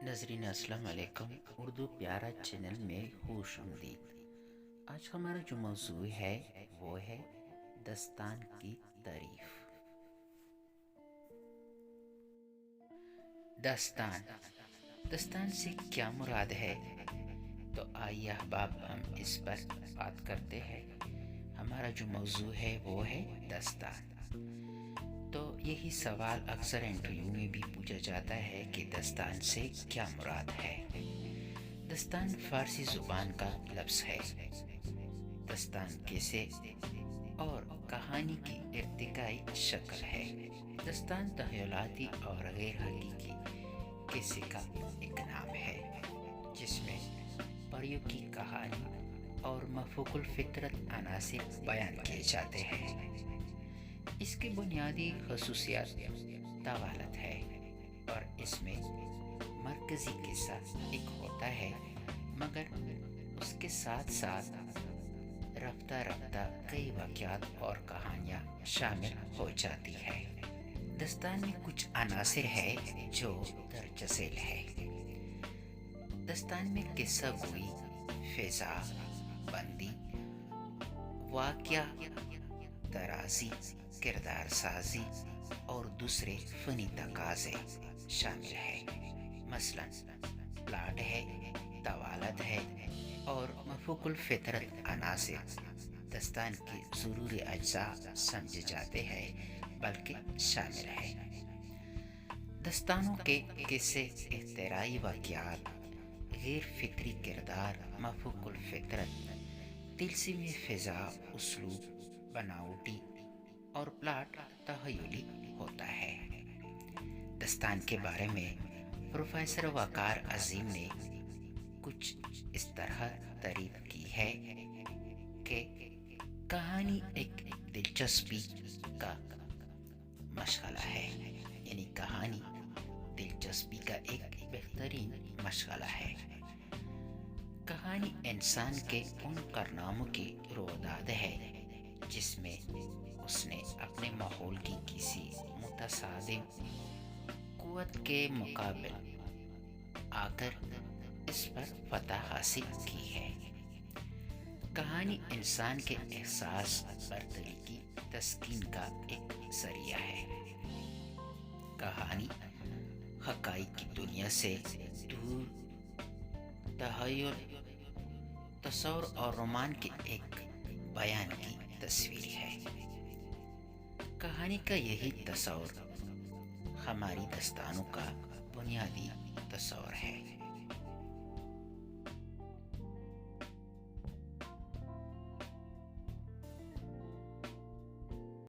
ناظرین السلام علیکم، اردو پیارا چینل میں خوش آمدید۔ آج ہمارا جو موضوع ہے وہ ہے دستان کی تعریف۔ دستان سے کیا مراد ہے؟ تو آئیے احباب ہم اس پر بات کرتے ہیں۔ ہمارا جو موضوع ہے وہ ہے دستان۔ تو یہی سوال اکثر انٹرویو میں بھی پوچھا جاتا ہے کہ دستان سے کیا مراد ہے؟ دستان فارسی زبان کا لفظ ہے۔ دستان قصے اور کہانی کی ارتقائی شکل ہے۔ دستان تخیلاتی اور غیر حقیقی قصے کا ایک نام ہے جس میں پریوں کی کہانی اور مفوق الفطرت عناصر بیان کیے جاتے ہیں۔ اس کی بنیادی خصوصیت طوالت ہے اور اس میں مرکزی قصہ ایک ہوتا ہے، مگر اس کے ساتھ ساتھ رفتہ رفتہ کئی واقعات اور کہانیاں شامل ہو جاتی ہے۔ دستان میں کچھ عناصر ہے جو درج ذیل ہے۔ دستان میں قصہ گوئی، فضا بندی، واقعہ درازی، کردار سازی اور دوسرے فنی تقاضے شامل ہیں۔ مثلا پلاٹ ہے، طوالت ہے اور مفوق الفطرت عناصر دستان کے ضروری اجزاء سمجھے جاتے ہیں بلکہ شامل ہیں۔ دستانوں کے قصے، اختراعی واقعات، غیر فطری کردار، مفوق الفطرت، طلسمی فضا، اسلوب بناوٹی اور پلاٹ تخیلی ہوتا ہے۔ دستان کے بارے میں پروفیسر وقار عظیم نے کچھ اس طرح تعریف کی ہے کہ کہانی ایک دلچسپی کا مشغلہ ہے، یعنی کہانی دلچسپی کا ایک بہترین مشغلہ ہے۔ کہانی انسان کے ان کارناموں کی رویداد ہے جس میں اس نے اپنے ماحول کی کسی متصادم قوت کے مقابل آ کر اس پر فتح حاصل کی ہے۔ کہانی انسان کے احساس برتری کی تسکین کا ایک ذریعہ ہے۔ کہانی حقائق کی دنیا سے دور تخیل، تصور اور رومان کے ایک بیان کی تصویر ہے۔ کہانی کا یہی تصور ہماری دستانوں کا بنیادی تصور ہے۔